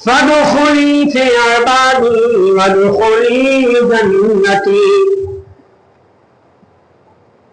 فادخلی فی عبادی وادخلی جنتی.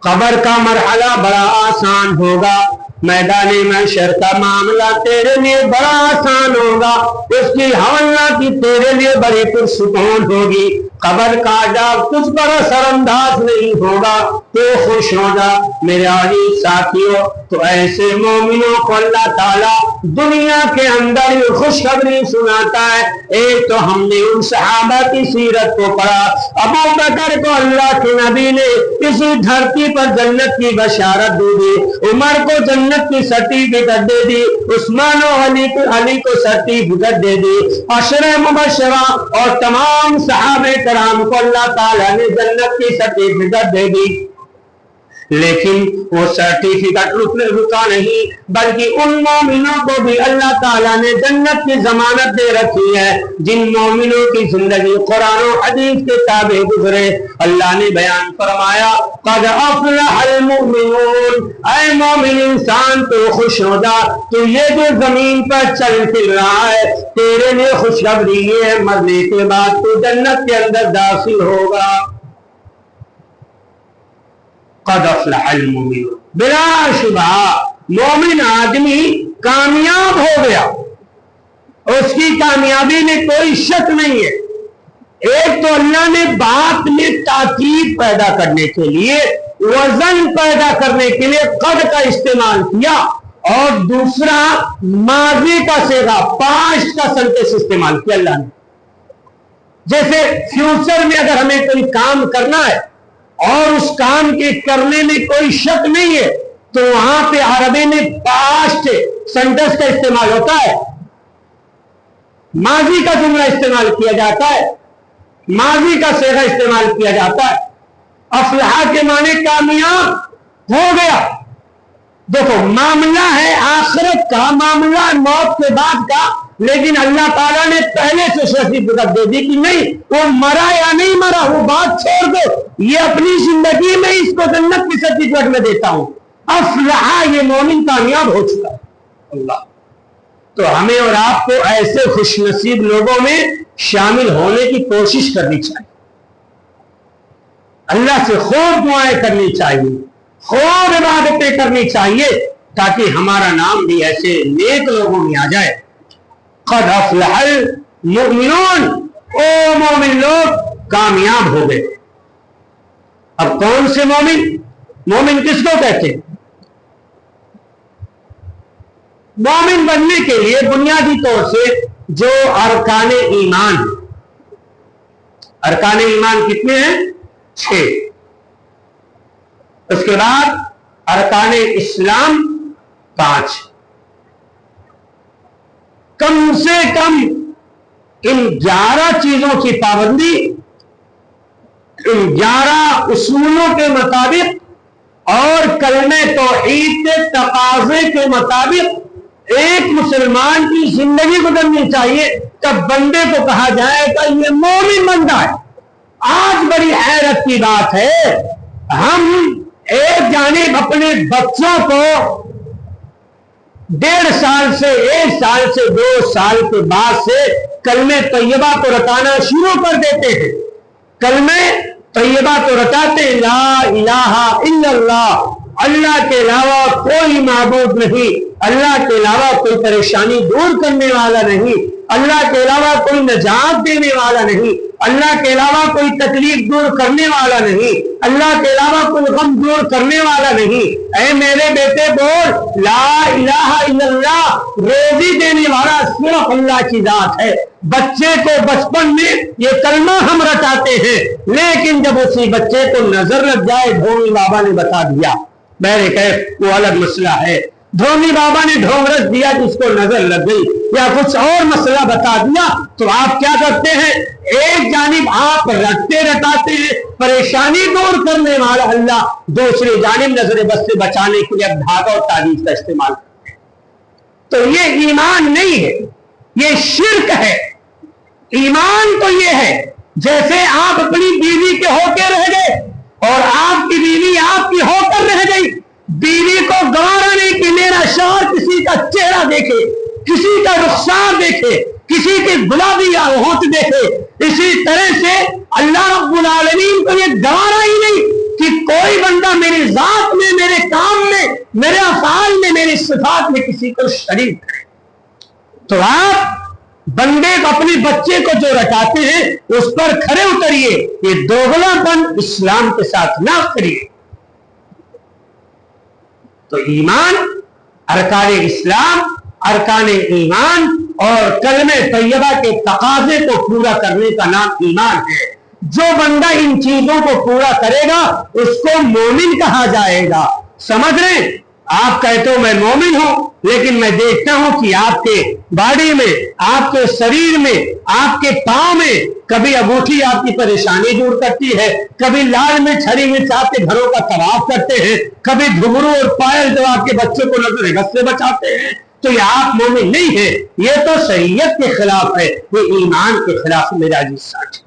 قبر کا مرحلہ بڑا آسان ہوگا، میدان محشر کا معاملہ تیرے لیے بڑا آسان ہوگا، اس کی حوالہ کی تیرے لیے بڑی پرسکون ہوگی. قبر کا عذاب تجھ پر اثر انداز نہیں ہوگا، تو خوش ہو جا میرے عزیز ساتھیوں. تو ایسے مومنوں کو اللہ تعالیٰ دنیا کے اندر یہ خوشخبری سناتا ہے. ایک تو ہم نے ان صحابہ کی سیرت کو پڑھا، ابو بکر کو اللہ کے نبی نے اسی دھرتی پر جنت کی بشارت دے دی، عمر کو جنت کی سرٹیفکیٹ دے دی، عثمان و علی کو سرٹیفکیٹ دے دی، عشرہ مبشرہ اور تمام صحابہ کرام کو اللہ تعالیٰ نے جنت کی سرٹیفکیٹ دے دی. لیکن وہ سرٹیفکیٹ رکا نہیں، بلکہ ان مومنوں کو بھی اللہ تعالیٰ نے جنت کی ضمانت دے رکھی ہے جن مومنوں کی زندگی قرآن و حدیث کے تابع گزرے. اللہ نے بیان فرمایا قد افلح المؤمنون، اے مومن انسان تو خوش ہو جا، تو یہ جو زمین پر چل پھر رہا ہے تیرے لیے خوشخبری یہ ہے، مرنے کے بعد تو جنت کے اندر داخل ہوگا. قد افلح المؤمنون، بلا شبہ مومن آدمی کامیاب ہو گیا، اس کی کامیابی میں کوئی شک نہیں ہے. ایک تو اللہ نے بات میں تاکید پیدا کرنے کے لیے، وزن پیدا کرنے کے لیے قد کا استعمال کیا، اور دوسرا ماضی کا صیغہ پاسٹ کا سینٹینس استعمال کیا اللہ نے. جیسے فیوچر میں اگر ہمیں کوئی کام کرنا ہے اور اس کام کے کرنے میں کوئی شک نہیں ہے تو وہاں پہ عربی میں پاسٹ سینٹینس کا استعمال ہوتا ہے، ماضی کا جملہ استعمال کیا جاتا ہے، ماضی کا صیغہ استعمال کیا جاتا ہے. افلح کے معنی کامیاب ہو گیا. دیکھو معاملہ ہے آخرت کا، معاملہ موت کے بعد کا، لیکن اللہ تعالیٰ نے پہلے سے سرٹیفکیٹ دے دی کہ نہیں وہ مرا یا نہیں مرا وہ بات چھوڑ دو، یہ اپنی زندگی میں اس کو جنت کی سرٹیفکیٹ میں دیتا ہوں. افلح، یہ مومن کامیاب ہو چکا ہے. اللہ تو ہمیں اور آپ کو ایسے خوش نصیب لوگوں میں شامل ہونے کی کوشش کرنی چاہیے. اللہ سے خوب دعائیں کرنی چاہیے، خوب عبادتیں کرنی چاہیے تاکہ ہمارا نام بھی ایسے نیک لوگوں میں آ جائے. قد افلح المؤمنون، او مومن لوگ کامیاب ہو گئے. اب کون سے مومن؟ مومن کس کو کہتے ہیں؟ مومن بننے کے لیے بنیادی طور سے جو ارکان ایمان، ارکان ایمان کتنے ہیں؟ 6. اس کے بعد ارکان اسلام 5. کم سے کم ان 11 چیزوں کی پابندی، ان 11 اصولوں کے مطابق اور کلمہ توحید کے تقاضے کے مطابق ایک مسلمان کی زندگی گزرنی چاہیے. تب بندے کو کہا جائے گا یہ مومن بندہ ہے. آج بڑی حیرت کی بات ہے، ہم ایک جانب اپنے بچوں کو 1.5 سال سے 1 سال سے 2 سال کے بعد سے کلمہ طیبہ کو رٹانا شروع کر دیتے ہیں. کلمہ طیبہ کو رٹاتے ہیں، لا الہ الا اللہ، اللہ کے علاوہ کوئی معبود نہیں، اللہ کے علاوہ کوئی پریشانی دور کرنے والا نہیں، اللہ کے علاوہ کوئی نجات دینے والا نہیں، اللہ کے علاوہ کوئی تکلیف دور کرنے والا نہیں، اللہ کے علاوہ کوئی غم دور کرنے والا نہیں. اے میرے بیٹے بول لا الہ الا اللہ، روزی دینے والا صرف اللہ کی ذات ہے. بچے کو بچپن میں یہ کلمہ ہم رٹاتے ہیں، لیکن جب اسی بچے کو نظر لگ جائے، دھونی بابا نے بتا دیا، بہرکیف وہ الگ مسئلہ ہے. دھونی بابا نے ڈھونگ رکھ دیا جس کو نظر لگ گئی، یا کچھ اور مسئلہ بتا دیا، تو آپ کیا کرتے ہیں؟ ایک جانب آپ رٹتے رٹاتے ہیں پریشانی دور کرنے والا اللہ، دوسری جانب نظر بد سے بچانے کے لیے اب دھاگا اور تعویذ کا استعمال کرتے ہیں. تو یہ ایمان نہیں ہے، یہ شرک ہے. ایمان تو یہ ہے جیسے آپ اپنی بیوی کے ہو کے رہ گئے اور آپ کی بیوی آپ کی ہو کر رہ گئی، بیوی کو گوارا نہیں کہ میرا شوہر کسی کا چہرہ دیکھے، کسی کا رخسار دیکھے، کسی کی گلابی ہونٹ دیکھے. اسی طرح سے اللہ رب العالمین کو یہ گوارا ہی نہیں کہ کوئی بندہ میری ذات میں، میرے کام میں، میرے افعال میں، میری صفات میں کسی کو شریک کرے. تو آپ بندے کو، اپنے بچے کو جو رٹاتے ہیں اس پر کھڑے اتریے. یہ دوغلا پن اسلام کے ساتھ نہ کریے. تو ایمان، ارکان اسلام، ارکان ایمان اور کلمہ طیبہ کے تقاضے کو پورا کرنے کا نام ایمان ہے. جو بندہ ان چیزوں کو پورا کرے گا اس کو مومن کہا جائے گا. سمجھ رہے؟ آپ کہتے ہو میں مومن ہوں، لیکن میں دیکھتا ہوں کہ آپ کے باڈی میں، آپ کے شریر میں، آپ کے پاؤں میں کبھی انگوٹھی آپ کی پریشانی دور کرتی ہے، کبھی لال مرچ ہری مرچ آپ کے گھروں کا طواف کرتے ہیں، کبھی گھنگرو اور پائل جو آپ کے بچوں کو نظر غصب سے بچاتے ہیں. تو یہ آپ مومن نہیں ہیں، یہ تو شریعت کے خلاف ہے، یہ ایمان کے خلاف ہے میرا عزیز ساتھی.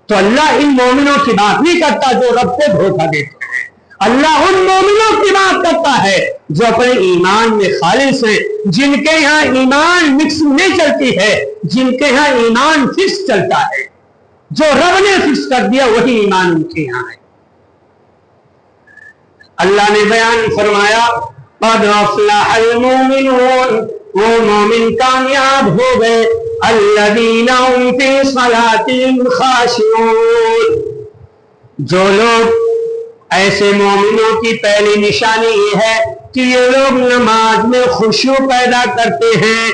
تو اللہ ان مومنوں کی بات نہیں کرتا جو رب کو دھوکہ دیتے ہیں. اللہ ان مومنوں کی بات کرتا ہے جو اپنے ایمان میں خالص ہیں، جن کے یہاں ایمان مکس نہیں چلتی ہے، جن کے یہاں ایمان فکس چلتا ہے. جو رب نے فکس کر دیا وہی ایمان ان کے یہاں ہے. اللہ نے بیان فرمایا قد افلح المؤمنون، وہ مومن کامیاب ہو گئے، الذین هم فی صلاتهم خاشعون، جو لوگ، ایسے مومنوں کی پہلی نشانی یہ ہے کہ یہ لوگ نماز میں خشوع پیدا کرتے ہیں،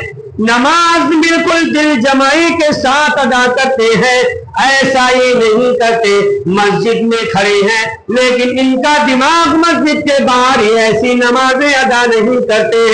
نماز بالکل دل جمعی کے ساتھ ادا کرتے ہیں. ایسا یہ نہیں کرتے مسجد میں کھڑے ہیں لیکن ان کا دماغ مسجد کے باہر ہی ایسی نمازیں ادا نہیں کرتے.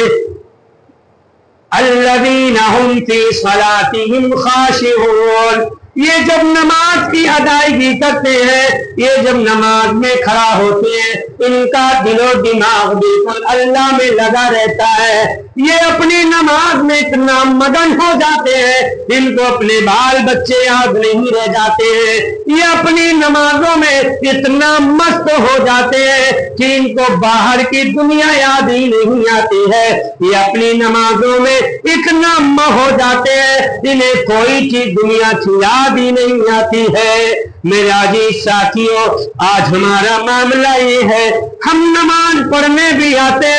الذین هم فی صلاتهم خاشعون، یہ جب نماز کی ادائیگی کرتے ہیں، یہ جب نماز میں کھڑا ہوتے ہیں، ان کا دل و دماغ بالکل اللہ میں لگا رہتا ہے. یہ اپنی نماز میں اتنا مگن ہو جاتے ہیں ان کو اپنے بال بچے یاد نہیں رہ جاتے ہیں. یہ اپنی نمازوں میں اتنا مست ہو جاتے ہیں کہ ان کو باہر کی دنیا یاد ہی نہیں آتی ہے. یہ اپنی نمازوں میں اتنا ہو جاتے ہیں انہیں کوئی چیز دنیا کی یاد ہی نہیں آتی ہے. میرے عزیز ساتھیوں، آج ہمارا معاملہ یہ ہے، ہم نماز پڑھنے بھی آتے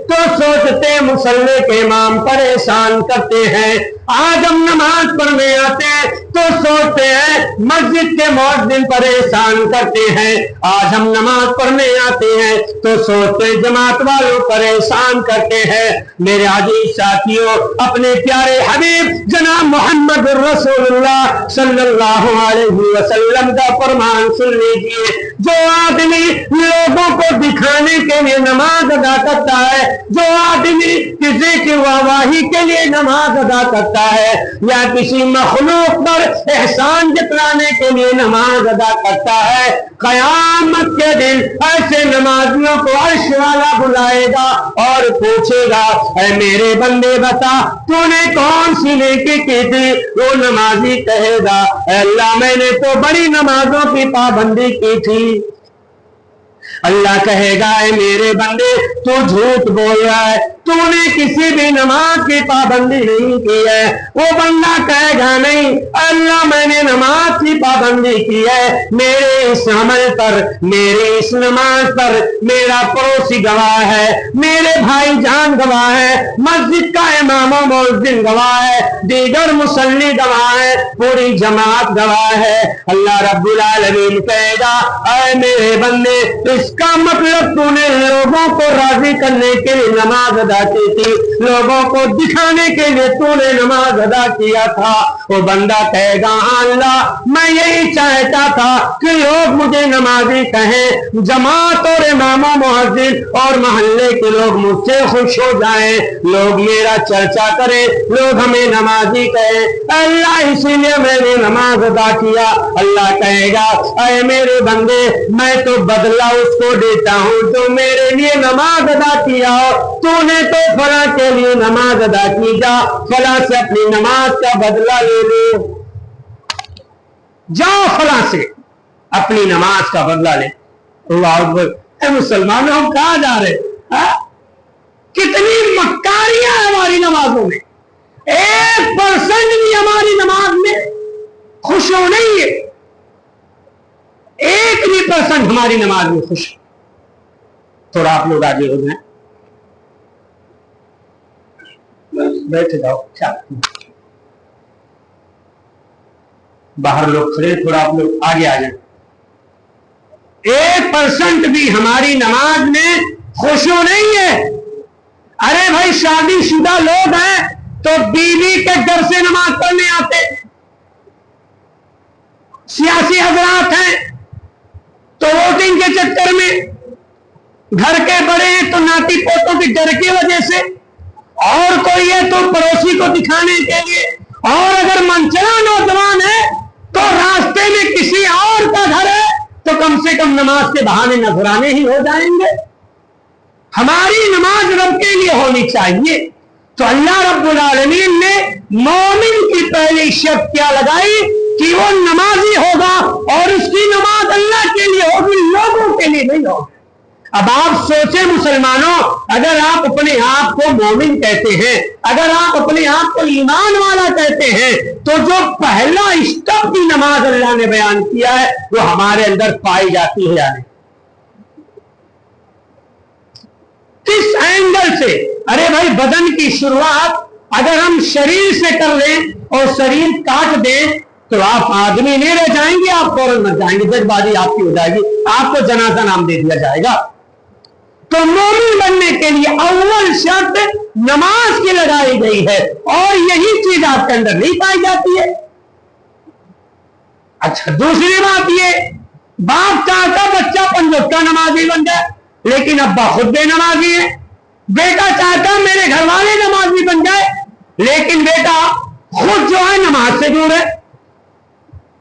تو سوچتے مصلی کے امام پریشان کرتے ہیں. آج ہم نماز پڑھنے آتے ہیں تو سوچتے ہیں مسجد کے مؤذن پریشان کرتے ہیں. آج ہم نماز پڑھنے آتے ہیں تو سوچتے جماعت والوں پریشان کرتے ہیں. میرے عزیز ساتھیوں، اپنے پیارے حبیب جناب محمد رسول اللہ صلی اللہ علیہ وسلم کا فرمان سن لیجیے. جو آدمی لوگوں کو دکھانے کے لیے نماز ادا کرتا ہے، جو آدمی کسی کی واہواہی کے لیے نماز ادا کرتا ہے، یا کسی مخلوق پر احسان جتلانے کے لیے نماز ادا کرتا ہے، قیامت کے دن ایسے نمازیوں کو عرش والا بلائے گا اور پوچھے گا اے میرے بندے بتا تو نے کون سی نیکی کی تھی؟ وہ نمازی کہے گا اے اللہ میں نے تو بڑی نمازوں کی پابندی کی تھی. اللہ کہے گا اے میرے بندے تو جھوٹ بول رہا ہے، تو نے کسی بھی نماز کی پابندی نہیں کی ہے. وہ بندہ کہے گا نہیں اللہ میں نے نماز کی پابندی کی ہے، میرے اس عمل پر، میرے اس نماز پر میرا پڑوسی گواہ ہے، میرے بھائی جان گواہ ہے، مسجد کا امام و مؤذن گواہ ہے، دیگر مصلی گواہ ہے، پوری جماعت گواہ ہے. اللہ رب العالمین کہے گا اے میرے بندے اس کا مطلب تو نے لوگوں کو راضی کرنے کے لیے نماز ادا کی تھی، لوگوں کو دکھانے کے لیے تو نے نماز ادا کیا تھا. وہ بندہ کہے گا ہاں اللہ میں یہی چاہتا تھا کہ لوگ مجھے نمازی کہیں، جماعت اور امام و مؤذن اور محلے کے لوگ مجھ سے خوش ہو جائیں، لوگ میرا چرچا کریں، لوگ ہمیں نمازی کہیں. اللہ اسی لیے میں نے نماز ادا کیا. اللہ کہے گا اے میرے بندے میں تو بدلہ اس کو دیتا ہوں جو میرے لیے نماز ادا کیا ہو. تو نے تو فلاں کے لیے نماز ادا کی، جا فلاں سے اپنی نماز کا بدلہ لے لو، جاؤ فلاں سے اپنی نماز کا بدلہ لے. اللہ اکبر. اے مسلمانوں ہم کہاں جا رہے ہیں؟ کتنی مکاریاں ہیں ہماری نمازوں میں، 1% بھی ہماری نماز میں خوشو نہیں ہے، 1% ہماری نماز میں خوش۔ تھوڑا آپ لوگ آگے ہو جائیں، بیٹھ جاؤ، کیا باہر لوگ کھڑے، تھوڑا آپ لوگ آگے آ جائیں۔ 1% بھی ہماری نماز میں خوشو نہیں ہے۔ ارے بھائی شادی شدہ لوگ ہیں تو بیوی کے گھر سے نماز پڑھنے آتے، سیاسی حضرات ہیں تو ووٹنگ کے چکر میں، گھر کے بڑے ہیں تو ناتی پوتوں کے ڈر کی وجہ سے، اور کوئی ہے تو پڑوسی کو دکھانے کے لیے، اور اگر منچلا نوجوان ہے تو راستے میں کسی اور کا گھر ہے تو کم سے کم نماز کے بہانے نذرانے ہی ہو جائیں گے۔ ہماری نماز رب کے لیے ہونی چاہیے۔ تو اللہ رب العالمین نے مومن کی پہلی شرط کیا لگائی کہ وہ نمازی ہوگا، اور اس کی نماز اللہ کے لیے ہوگی، لوگوں کے لیے نہیں ہوگی۔ اب آپ سوچیں مسلمانوں، اگر آپ اپنے آپ کو مومن کہتے ہیں، اگر آپ اپنے آپ کو ایمان والا کہتے ہیں، تو جو پہلا اسٹیپ کی نماز اللہ نے بیان کیا ہے وہ ہمارے اندر پائی جاتی ہے یا نہیں؟ کس اینگل سے؟ ارے بھائی بدن کی شروعات اگر ہم شریر سے کر لیں اور شریر کاٹ دیں تو آپ آدمی نہیں رہ جائیں گے، آپ فوراً مر جائیں گے، جج بازی آپ کی ہو جائے گی، آپ کو جنازہ نام دے دیا جائے گا۔ تو مومن بننے کے لیے اول شرط نماز کی لگائی گئی ہے، اور یہی چیز آپ کے اندر نہیں پائی جاتی ہے۔ اچھا دوسری بات یہ، باپ چاہتا بچہ 5 وقتہ نمازی بن جائے، لیکن ابا خود بے نمازی ہے۔ بیٹا چاہتا میرے گھر والے نمازی بن جائے، لیکن بیٹا خود جو ہے نماز سے دور ہے۔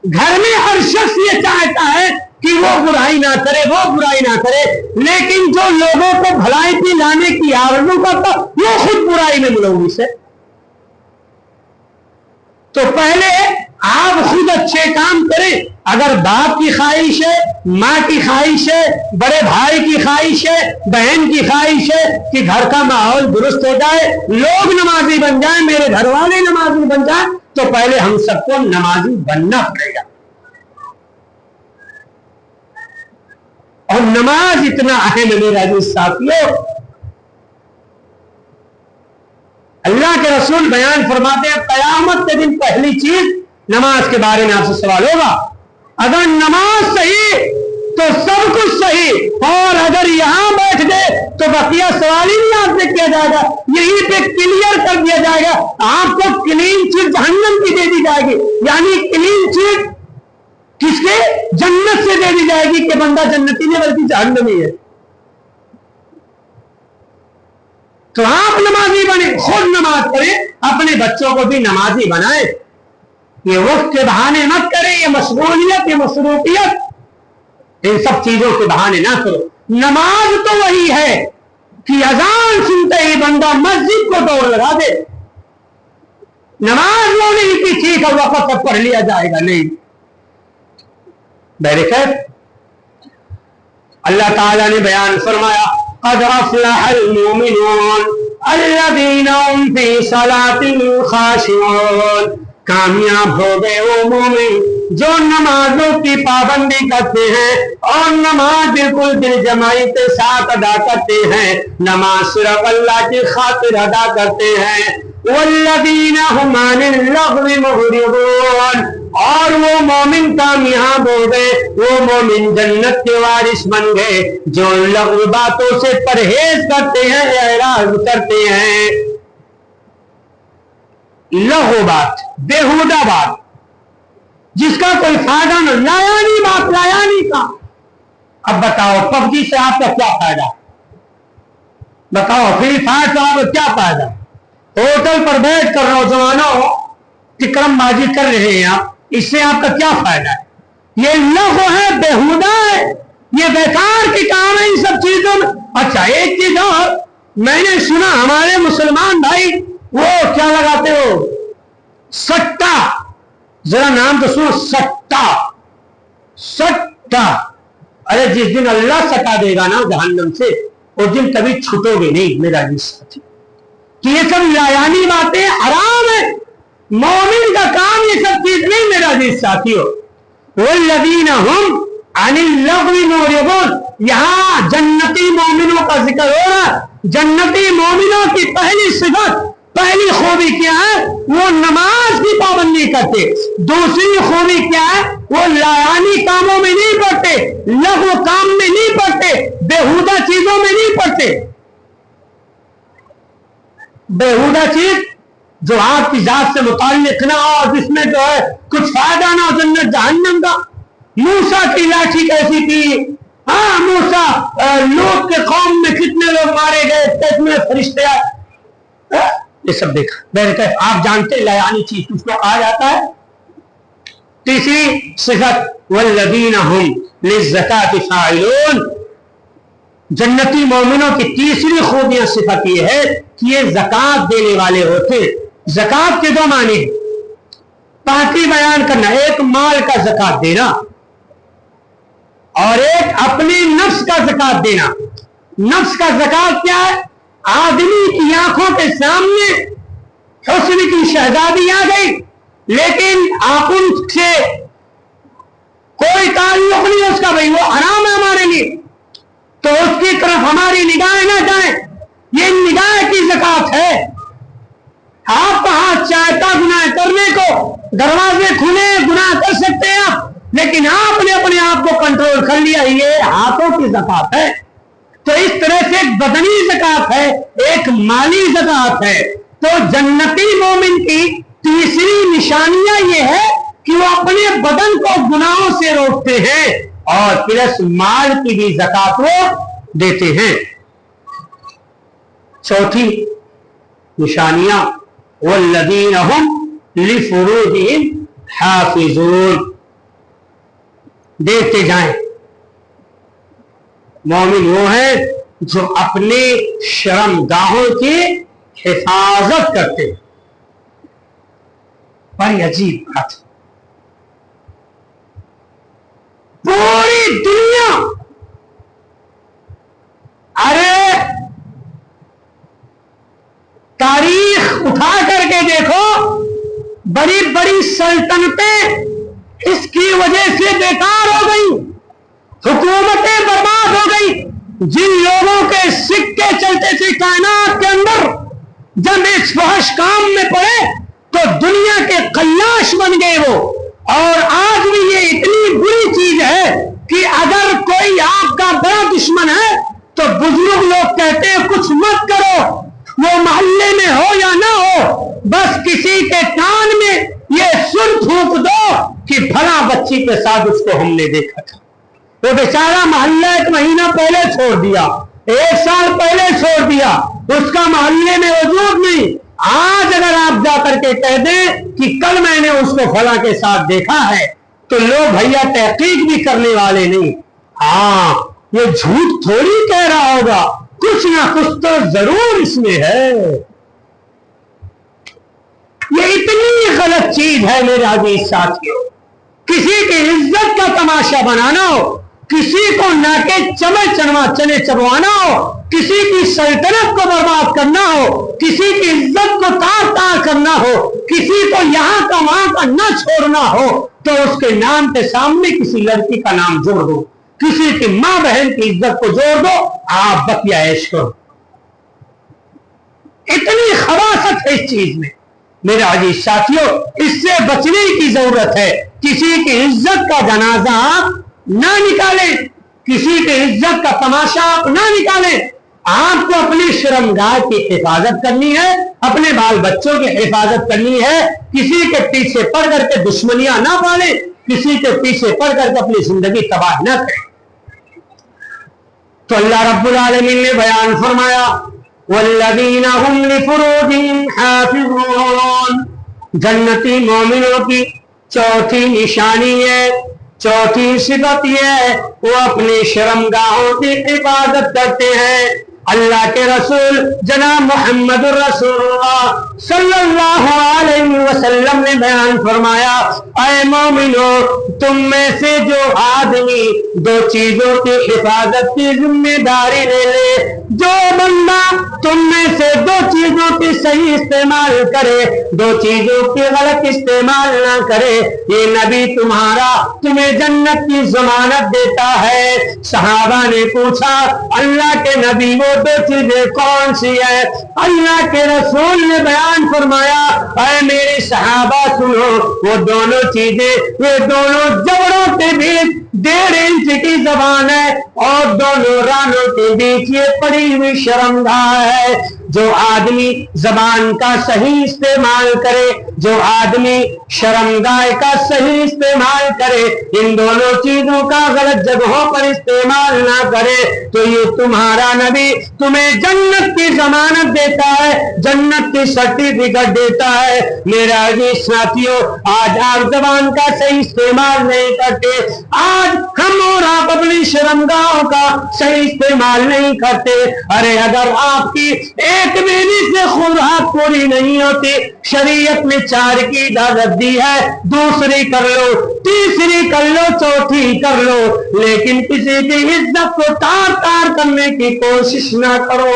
گھر میں ہر شخص یہ چاہتا ہے کہ وہ برائی نہ کرے، وہ برائی نہ کرے، لیکن جو لوگوں کو بھلائی پہ لانے کی آرزو کرتا وہ خود برائی میں ملوث ہے۔ تو پہلے آپ خود اچھے کام کریں۔ اگر باپ کی خواہش ہے، ماں کی خواہش ہے، بڑے بھائی کی خواہش ہے، بہن کی خواہش ہے کہ گھر کا ماحول درست ہو جائے، لوگ نمازی بن جائیں، میرے گھر والے نمازی بن جائیں، تو پہلے ہم سب کو نمازی بننا پڑے گا۔ اور نماز اتنا اہم ہے میرے عزیز ساتھیوں، اللہ کے رسول بیان فرماتے ہیں قیامت کے دن پہلی چیز نماز کے بارے میں آپ سے سوال ہوگا۔ اگر نماز صحیح تو سب کچھ صحیح، اور اگر یہاں بیٹھ گئے تو بقیہ سوال ہی نہیں آپ سے کیا جائے گا، یہیں پہ کلیئر کر دیا جائے گا، آپ کو کلین چیٹ جہنم کی دے دی جائے گی، یعنی کلین چیٹ کس کے؟ جنت سے دے دی جائے گی کہ بندہ جنتی نہیں بلکہ جہنمی ہے۔ تو آپ نمازی بنے، خود نماز پڑھیں، اپنے بچوں کو بھی نمازی بنائیں۔ یہ وقت کے بہانے مت کریں، یہ مشغولیت، یہ مصروفیت، ان سب چیزوں کے بہانے نہ کرو۔ نماز تو وہی ہے کہ اذان سنتے ہی بندہ مسجد کو دوڑ لگا دے۔ نماز وہ نہیں کہ ٹھیک ہے وقت پر پڑھ لیا جائے گا، نہیں۔ بہرکیف اللہ تعالیٰ نے بیان فرمایا قد افلح المؤمنون الذین هم فی صلاتهم خاشعون، کامیاب ہو گئے وہ مومن جو نمازوں کی پابندی کرتے ہیں اور نماز بالکل دل جمعی کے ساتھ ادا کرتے ہیں، نماز صرف اللہ کی خاطر ادا کرتے ہیں۔ والذین هم عن اللغو معرضون، اور وہ مومن کامیاب ہو گئے، وہ مومن جنت کے وارث بن گئے جو لغو باتوں سے پرہیز کرتے ہیں، اعراض کرتے ہیں۔ لغو بات، بیہودہ بات، جس کا کوئی فائدہ نہ، لایانی بات، لایانی کا۔ اب بتاؤ پب جی سے آپ کا کیا فائدہ؟ بتاؤ فری فائر سے آپ کا کیا فائدہ؟ ہوٹل پر بیٹھ کر نوجوانوں تکرم بازی کر رہے ہیں آپ، اس سے آپ کا کیا فائدہ ہے؟ یہ لغو ہے، بیہودہ ہے، یہ بیکار کی کام ہے ان سب چیزوں میں۔ اچھا ایک چیز اور، میں نے سنا ہمارے مسلمان بھائی وہ کیا لگاتے ہو، سٹا، ذرا نام تو سنو، سٹا، سٹا۔ ارے جس دن اللہ سٹا دے گا نا جہنم سے، اس دن کبھی چھٹو گے نہیں میرا جی ساتھی، کہ یہ سب لایانی باتیں حرام ہے. مومن کا کام یہ سب چیز نہیں میرا عزیز ساتھیو. والذین ہم عن اللغو معرضون. یہاں جنتی مومنوں کا ذکر ہو رہا ہے. جنتی مومنوں کی پہلی صفت، پہلی خوبی کیا ہے؟ وہ نماز کی پابندی کرتے. دوسری خوبی کیا ہے؟ وہ لایانی کاموں میں نہیں پڑتے، لغو کام میں نہیں پڑتے، بےہودہ چیزوں میں نہیں پڑتے. بےہودہ چیز جو آپ کی ذات سے متعلق نہ ہو اور جس میں جو ہے کچھ فائدہ نہ ہو، جنت جہنم کا. موسیٰ کی لاٹھی کیسی تھی؟ ہاں موسیٰ لوط کے قوم میں کتنے لوگ مارے گئے، کتنے فرشتے آئے، یہ سب دیکھا. بہرکیف آپ جانتے لایانی چیز اس کو کہا جاتا ہے. تیسری صفت والذین ہم للزکاۃ فاعلون. جنتی مومنوں کی تیسری خوبیاں صفت یہ ہے کہ یہ زکات دینے والے ہوتے. زکات کے دو معنی، پاکی بیان کرنا، ایک مال کا زکات دینا اور ایک اپنے نفس کا زکات دینا. نفس کا زکات کیا ہے؟ آدمی کی آنکھوں کے سامنے حسن کی شہزادی آ گئی لیکن آنکھوں سے کوئی تعلق نہیں اس کا، بھائی وہ حرام ہے ہمارے لیے، تو اس کی طرف ہماری نگاہیں نہ جائیں. یہ نگاہ کی زکات ہے. آپ کا ہاتھ چاہتا گناہ کرنے کو، دروازے کھلے گناہ کر سکتے ہیں آپ، لیکن آپ نے اپنے آپ کو کنٹرول کر لیا، یہ ہاتھوں کی زکات ہے. تو اس طرح سے ایک بدنی زکات ہے، ایک مالی زکات ہے. تو جنتی مومن کی تیسری نشانیاں یہ ہے کہ وہ اپنے بدن کو گناہوں سے روکتے ہیں اور پلس مال کی بھی زکات وہ دیتے ہیں. چوتھی نشانیاں والذین ہم لفروجہم حافظون. دیکھتے جائیں، مومن وہ ہے جو اپنے شرمگاہوں کی حفاظت کرتے ہیں. بڑی عجیب بات، پوری دنیا، ارے تاریخ اٹھا کر کے دیکھو، بڑی بڑی سلطنتیں اس کی وجہ سے بیکار ہو گئی، حکومتیں برباد ہو گئی. جن لوگوں کے سکے چلتے تھے کائنات کے اندر، جب اس فحش کام میں پڑے تو دنیا کے قلاش بن گئے وہ. اور آج بھی یہ اتنی بری چیز ہے کہ اگر کوئی آپ کا بڑا دشمن ہے تو بزرگ لوگ کہتے ہیں کچھ مت کرو، وہ محلے میں ہو یا نہ ہو، بس کسی کے کان میں یہ سن پھونک دو کہ بھلا بچی کے ساتھ اس کو ہم نے دیکھا تھا، وہ بیچارہ محلہ 1 مہینہ پہلے چھوڑ دیا، 1 سال پہلے چھوڑ دیا، اس کا محلے میں وجود نہیں. آج اگر آپ جا کر کے کہہ دیں کہ کل میں نے اس کو فلاں کے ساتھ دیکھا ہے تو لوگ بھیا تحقیق بھی کرنے والے نہیں. ہاں یہ جھوٹ تھوڑی کہہ رہا ہوگا، کچھ نہ کچھ تو ضرور اس میں ہے. یہ اتنی غلط چیز ہے میرے عزیز ساتھیوں. کسی کی عزت کا تماشا بنانا ہو، کسی کو نہ کہ چنے چبوانا ہو، کسی کی سلطنت کو برباد کرنا ہو، کسی کی عزت کو تار تار کرنا ہو، کسی کو یہاں کا وہاں کا نہ چھوڑنا ہو، تو اس کے نام کے سامنے کسی لڑکی کا نام جوڑ دو، کسی کی ماں بہن کی عزت کو جوڑ دو، آپ بقیہ عیش کرو. اتنی خباثت ہے اس چیز میں میرے عزیز ساتھیوں. اس سے بچنے کی ضرورت ہے. کسی کی عزت کا جنازہ آپ نہ نکالیں، کسی کی عزت کا تماشا آپ نہ نکالیں. آپ کو اپنی شرمگاہ کی حفاظت کرنی ہے، اپنے بال بچوں کی حفاظت کرنی ہے. کسی کے پیچھے پڑ کر کے دشمنیاں نہ پالیں، کسی کے پیچھے پڑ کر کے اپنی زندگی تباہ نہ کریں. تو اللہ رب العالمین نے بیان فرمایا والذین هم لفروجہم حافظون. جنتی مومنوں کی چوتھی نشانی ہے، چوتھی صفت یہ ہے وہ اپنے شرمگاہوں کی حفاظت کرتے ہیں. اللہ کے رسول جناب محمد رسول اللہ صلی اللہ علیہ وسلم نے بیان فرمایا اے مومنو، تم میں سے جو آدمی دو چیزوں کی حفاظت کی ذمہ داری لے لے. جو بندہ تم میں سے دو چیزوں کی صحیح استعمال کرے, دو چیزوں کی غلط استعمال نہ کرے, یہ نبی تمہارا تمہیں جنت کی ضمانت دیتا ہے. صحابہ نے پوچھا اللہ کے نبی وہ دو چیزیں کون سی ہے؟ اللہ کے رسول نے بیان فرمایا اے میرے صحابہ سنو, وہ دونوں چیزیں, یہ دونوں جبڑوں کے بیچ 1.5 انچ کی زبان ہے اور دونوں رانوں کے بیچ یہ پڑی ہوئی شرمگاہ ہے. جو آدمی زبان کا صحیح استعمال کرے, جو آدمی شرمگاہ کا صحیح استعمال کرے, ان دونوں چیزوں کا غلط جگہوں پر استعمال نہ کرے, تو یہ تمہارا نبی تمہیں جنت کی ضمانت دیتا ہے, جنت کی سرٹیفکیٹ دیتا ہے. میرا عزیز ساتھیوں, آج آپ زبان کا صحیح استعمال نہیں کرتے, آج ہم اور آپ اپنی شرمگاہوں کا صحیح استعمال نہیں کرتے. ارے اگر آپ کی ایک بیوی سے خوراک پوری نہیں ہوتی, شریعت نے 4 کی اجازت دی ہے, دوسری کر لو, تیسری کر لو, چوتھی کر لو, لیکن کسی کی عزت کو تار تار کرنے کی کوشش نہ کرو.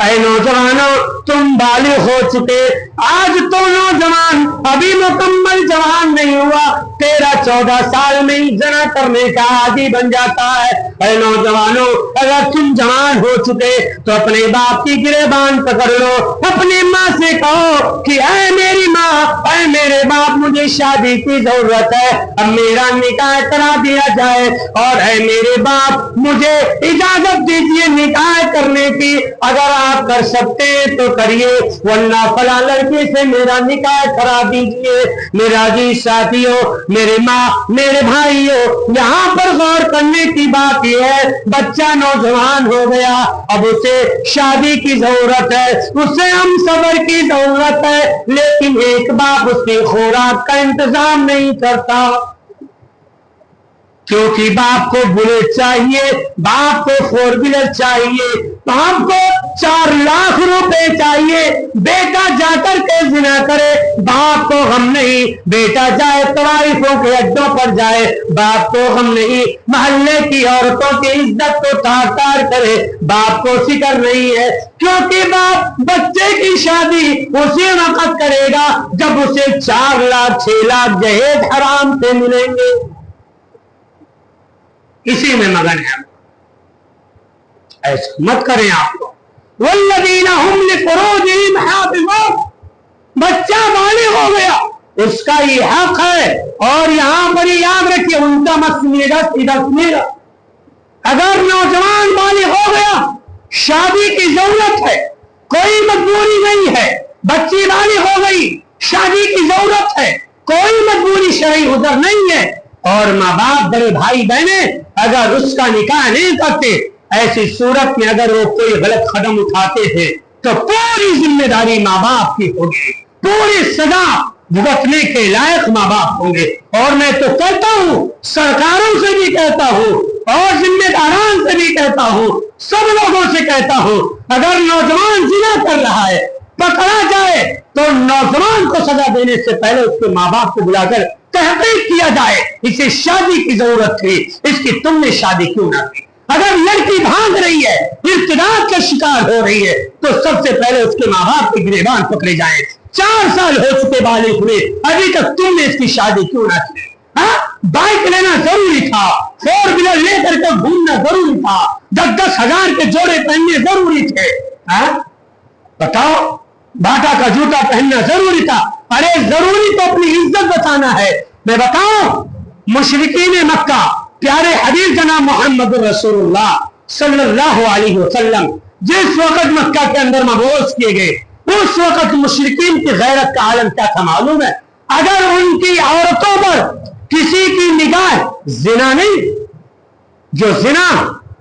اے نوجوانوں, تم بالغ ہو چکے, آج تو نوجوان ابھی مکمل جوان نہیں ہوا, 13-14 سال میں ہی زنا کرنے کا عادی بن جاتا ہے. اے نوجوانوں, اگر تم جوان ہو چکے تو اپنے باپ کی گریبان پکڑ لو, اپنی ماں سے کہو کہ اے میری ماں, اے میرے باپ, مجھے شادی کی ضرورت ہے, اب میرا نکاح کرا دیا جائے, اور اے میرے باپ مجھے اجازت دیجیے نکاح کرنے کی. اگر آپ کر سکتے ہیں تو کریے, ورنہ فلاں لڑکی سے میرا نکاح کرا دیجیے. میرا جی ساتھیوں, میرے ماں, میرے بھائیوں, یہاں پر غور کرنے کی بات یہ ہے, بچہ نوجوان ہو گیا, اب اسے شادی کی ضرورت ہے, اسے ہم صبر کی ضرورت ہے, لیکن ایک باپ اس کی خوراک کا انتظام نہیں کرتا, کیونکہ باپ کو بلیٹ چاہیے, باپ کو 4 ویلر چاہیے, باپ کو 4 لاکھ روپے چاہیے, بیٹا جا کر کے زنا کرے, باپ کو غم نہیں, بیٹا جائے طوائفوں کے اڈوں پر جائے, باپ کو غم نہیں, محلے کی عورتوں کی عزت کو تار تار کرے, باپ کو فکر نہیں ہے, کیونکہ باپ بچے کی شادی اسی وقت کرے گا جب اسے 4 لاکھ 6 لاکھ جہیز حرام سے ملیں گے. اسی میں مگن ہے. ایسا مت کریں آپ کو. والذین هم لفروجہم حافظون, بچہ بالغ ہو گیا, اس کا یہ حق ہے, اور یہاں پر یاد رکھیے ان کا مت سنیے گا, سیدھا سنیے گا. اگر نوجوان بالغ ہو گیا, شادی کی ضرورت ہے, کوئی مجبوری نہیں ہے, بچی بالغ ہو گئی, شادی کی ضرورت ہے, کوئی مجبوری شرعی عذر نہیں ہے, اور ماں باپ بڑے بھائی بہنیں اگر اس کا نکاح نہیں کرتے, ایسی صورت میں اگر وہ کوئی غلط قدم اٹھاتے ہیں تو پوری ذمہ داری ماں باپ کی ہوگی, پوری سزا بھگتنے کے لائق ماں باپ ہوں گے. اور میں تو کہتا ہوں, سرکاروں سے بھی کہتا ہوں, اور ذمہ داران سے بھی کہتا ہوں, سب لوگوں سے کہتا ہوں, اگر نوجوان زنا کر رہا ہے پکڑا جائے تو نوجوان کو سزا دینے سے پہلے اس کے ماں باپ کو بلا کر تحقیق کیا جائے, اسے شادی کی ضرورت تھی, اس کی تم نے شادی کیوں نہ کی. اگر لڑکی بھاگ رہی ہے, ارتداد کا شکار ہو رہی ہے, تو سب سے پہلے اس کے ماں باپ کے گریبان پکڑے جائیں. 4 سال ہو چکے بالغ ہوئے, ابھی تک تم نے اس کی شادی کیوں نہ کی. بائک لینا ضروری تھا, 4 ویلر لے کر کے گھومنا ضروری تھا, 10-10 ہزار کے جوڑے پہننے ضروری تھے, بتاؤ باٹا کا جوتا پہننا ضروری تھا. ارے ضروری تو اپنی عزت بتانا ہے. میں بتاؤں, مشرکین مکہ پیارے حبیب جناب محمد رسول اللہ صلی اللہ علیہ وسلم جس وقت مکہ کے اندر مبعوث کیے گئے, اس وقت مشرکین کی غیرت کا عالم کیا تھا معلوم ہے؟ اگر ان کی عورتوں پر کسی کی نگاہ, زنا نہیں, جو زنا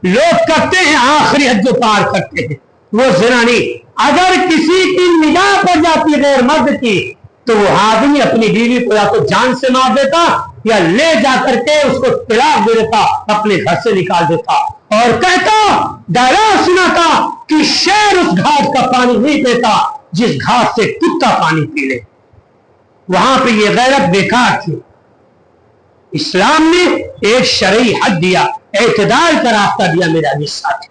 لوگ کرتے ہیں آخری حد جو پار کرتے ہیں وہ زنا نہیں, اگر کسی کی نگاہ پر جاتی غیر مرد کی تو وہ آدمی اپنی بیوی کو یا تو جان سے مار دیتا یا لے جا کر کے اس کو طلاق دے دیتا, اپنے گھر سے نکال دیتا, اور کہتا, ڈائلاگ سناتا کہ شیر اس گھاٹ کا پانی نہیں پیتا جس گھاٹ سے کتا پانی پی لے. وہاں پہ یہ غیرت بیکار تھی. اسلام نے ایک شرعی حد دیا، اعتدال کا راستہ دیا میرے عزیز ساتھی۔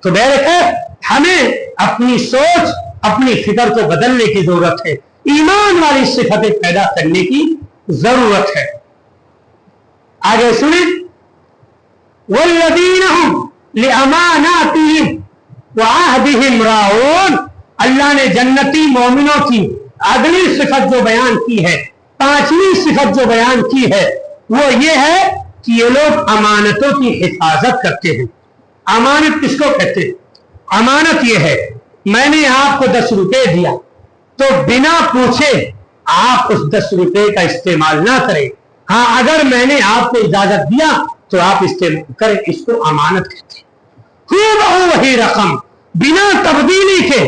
تو بہرکیف ہمیں اپنی سوچ، اپنی فکر کو بدلنے کی ضرورت ہے، ایمان والی صفتیں پیدا کرنے کی ضرورت ہے۔ آگے سنیں، والذین هم لاماناتهم وعہدهم راعون، اللہ نے جنتی مومنوں کی اگلی صفت جو بیان کی ہے، پانچویں صفت جو بیان کی ہے، وہ یہ ہے کہ یہ لوگ امانتوں کی حفاظت کرتے ہیں۔ امانت کس کو کہتے ہیں؟ امانت یہ ہے، میں نے آپ کو 10 روپے دیا تو بنا پوچھے آپ اس 10 روپے کا استعمال نہ کریں، ہاں اگر میں نے آپ کو اجازت دیا تو آپ استعمال کریں، اس کو امانت کہتے ہیں۔ وہی رقم بنا تبدیلی کے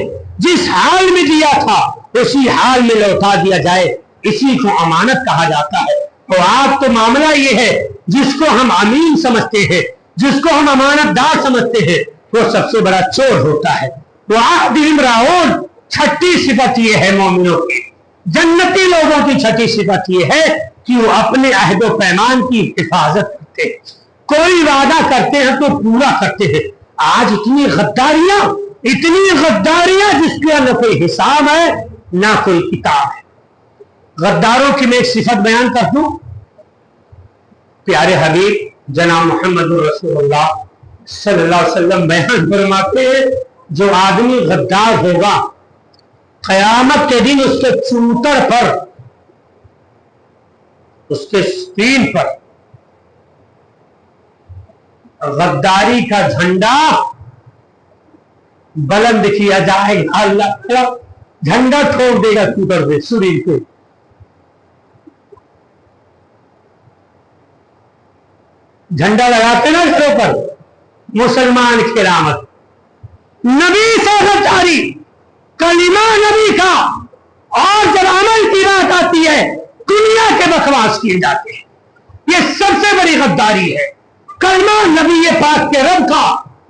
جس حال میں دیا تھا اسی حال میں لوٹا دیا جائے، اسی کو امانت کہا جاتا ہے۔ تو آپ تو معاملہ یہ ہے، جس کو ہم امین سمجھتے ہیں، جس کو ہم امانت دار سمجھتے ہیں، وہ سب سے بڑا چور ہوتا ہے۔ وعہدہم راعون، چھٹی صفت یہ ہے مومنوں کی، جنتی لوگوں کی چھٹی صفت یہ ہے کہ وہ اپنے عہد و پیمان کی حفاظت کرتے ہیں، کوئی وعدہ کرتے ہیں تو پورا کرتے ہیں۔ آج اتنی غداریاں جس کا نہ کوئی حساب ہے نہ کوئی کتاب ہے۔ غداروں کی میں ایک صفت بیان کر دوں، پیارے حبیب جناب محمد رسول اللہ صلی اللہ علیہ وسلم بیان فرماتے ہیں، جو آدمی غدار ہوگا قیامت کے دن اس کے چوتر پر، اس کے سپین پر غداری کا جھنڈا بلند کیا جائے گا۔ اللہ جھنڈا ٹھوک دے گا چوتر سے سورین پہ۔ جھنڈا لگاتے نا گھروں پر مسلمان کرامت، نبی سے غداری، کلمہ نبی کا، اور جب عمل کی بات آتی ہے دنیا کے بکواس کیے جاتے ہیں، یہ سب سے بڑی غداری ہے۔ کلمہ نبی پاک کے رب کا،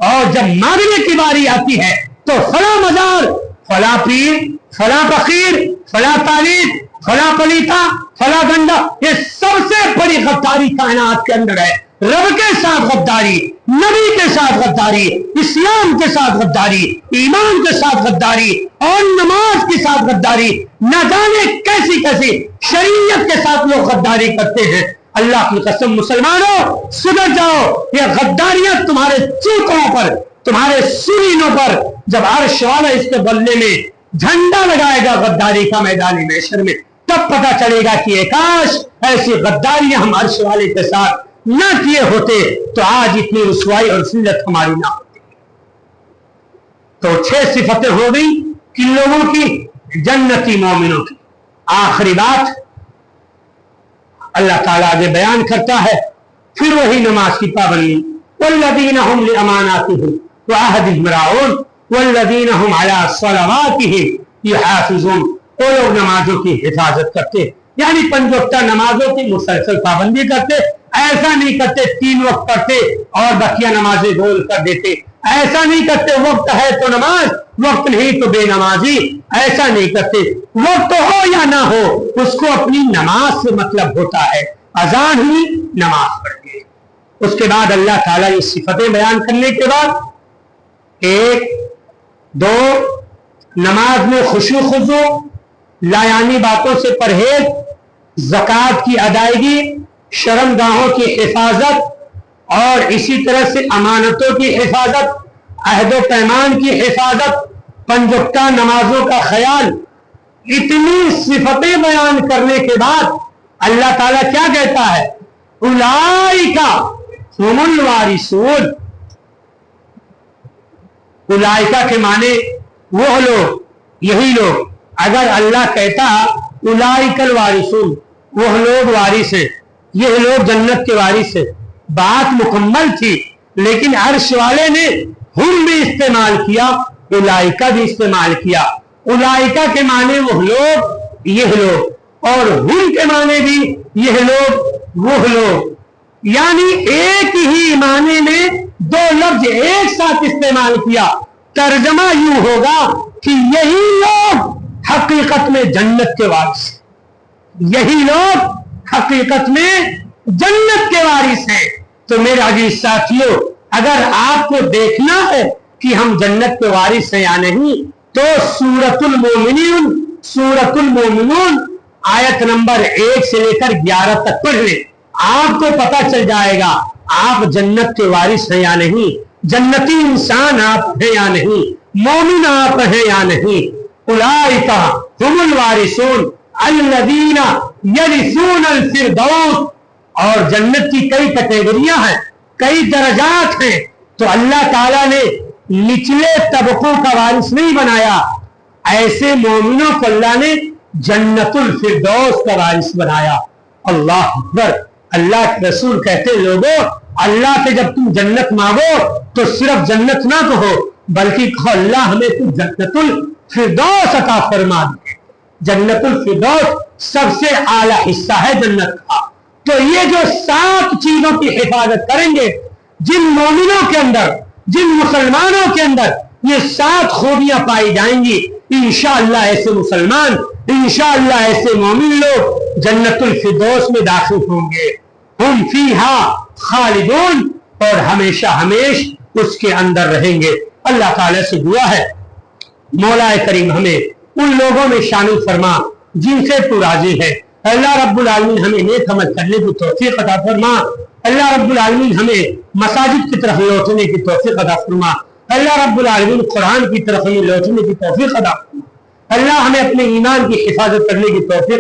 اور جب مانگنے کی باری آتی ہے تو فلاں مزار، فلاں پیر، فلاں فقیر، فلاں طالب، فلاں پلیتا، فلاں گنڈا، یہ سب سے بڑی غداری کائنات کے اندر ہے۔ رب کے ساتھ غداری، نبی کے ساتھ غداری، اسلام کے ساتھ غداری، ایمان کے ساتھ غداری، اور نماز کے ساتھ غداری، نہ جانے کیسی کیسی شریعت کے ساتھ لوگ غداری کرتے ہیں۔ اللہ کی قسم مسلمانوں سدھر جاؤ، یہ غداریاں تمہارے چوکوں پر، تمہارے سینوں پر جب عرش والا اس کے بدلے میں جھنڈا لگائے گا غداری کا میدان محشر میں، تب پتہ چلے گا کہ کاش ایسی غداریاں ہم عرش والے کے ساتھ نہ کیے ہوتے تو آج اتنی رسوائی اور ذلت ہماری نہ ہوتی۔ تو 6 صفتیں ہو گئی کن لوگوں کی؟ جنتی مومنوں کی۔ آخری بات اللہ تعالیٰ آگے بیان کرتا ہے، پھر وہی نماز کی پابندی، والذین هم لاماناتهم وعہدہم راعون والذین هم علی صلواتہم یحافظون، وہ لوگ نمازوں کی حفاظت کرتے، یعنی 5 وقتہ نمازوں کی مسلسل پابندی کرتے، ایسا نہیں کرتے 3 وقت پڑھتے اور بقیہ نمازیں گول کر دیتے، ایسا نہیں کرتے وقت ہے تو نماز، وقت نہیں تو بے نمازی، ایسا نہیں کرتے، وقت ہو یا نہ ہو اس کو اپنی نماز سے مطلب ہوتا ہے، اذان ہوئی نماز پڑھ گئے۔ اس کے بعد اللہ تعالیٰ یہ صفتیں بیان کرنے کے بعد 1 2 نماز میں خشوع خضوع، لایانی باتوں سے پرہیز، زکوٰۃ کی ادائیگی، شرم گاہوں کی حفاظت، اور اسی طرح سے امانتوں کی حفاظت، عہد و پیمان کی حفاظت، 5 وقتہ نمازوں کا خیال، اتنی صفتیں بیان کرنے کے بعد اللہ تعالیٰ کیا کہتا ہے؟ اولئک هم الوارثون۔ اولئک کے معنی وہ لوگ، یہی لوگ۔ اگر اللہ کہتا اولئک الوارثون، وہ لوگ وارث ہیں، یہ لوگ جنت کے وارث ہیں، بات مکمل تھی، لیکن عرش والے نے ہم بھی استعمال کیا، اولئک بھی استعمال کیا۔ اولئک کے معنی وہ لوگ، یہ لوگ، اور ہم کے معنی بھی یہ لوگ، وہ لوگ، یعنی ایک ہی معنی میں 2 لفظ ایک ساتھ استعمال کیا۔ ترجمہ یوں ہوگا کہ یہی لوگ حقیقت میں جنت کے وارث، یہی لوگ حقیقت میں جنت کے وارث ہیں۔ تو میرے عزیز ساتھیوں، اگر آپ کو دیکھنا ہے کہ ہم جنت کے وارث ہیں یا نہیں، تو سورۃ المومنون آیت نمبر 1 سے لے کر 11 تک پڑھ لیں، آپ کو پتہ چل جائے گا آپ جنت کے وارث ہیں یا نہیں، جنتی انسان آپ ہیں یا نہیں، مومن آپ ہیں یا نہیں۔ اولئک هم الوارثون الذین یرثون الفردوس، اور جنت کی کئی کیٹیگریاں ہیں، کئی درجات ہیں، تو اللہ تعالیٰ نے نچلے طبقوں کا وارث نہیں بنایا، ایسے مومنوں کو اللہ نے جنت الفردوس کا وارث بنایا۔ اللہ اکبر۔ اللہ کے رسول کہتے لوگوں، اللہ سے جب تم جنت مانگو تو صرف جنت نہ کہو، بلکہ کہو اللہ ہمیں تو جنت الفردوس عطا فرما دے۔ جنت الفردوس سب سے اعلیٰ حصہ ہے جنت کا۔ تو یہ جو 7 چیزوں کی حفاظت کریں گے، جن مومنوں کے اندر، جن مسلمانوں کے اندر یہ 7 خوبیاں پائی جائیں گی، انشاءاللہ ایسے مسلمان، انشاءاللہ ایسے مومن لوگ جنت الفردوس میں داخل ہوں گے۔ ہم فیہا خالدون، اور ہمیشہ ہمیش اس کے اندر رہیں گے۔ اللہ تعالیٰ سے دعا ہے مولا کریم ہمیں ان لوگوں میں شامل فرما جن سے تو راضی ہے۔ اللہ رب العالمین ہمیں نیک عمل کرنے کی توفیق عطا فرما۔ اللہ رب العالمین ہمیں مساجد کی طرف لوٹنے کی توفیق عطا فرما۔ اللہ رب العالمین قرآن کی طرف ہمیں لوٹنے کی توفیق عطا فرما۔ اللہ ہمیں اپنے ایمان کی حفاظت کرنے کی توفیق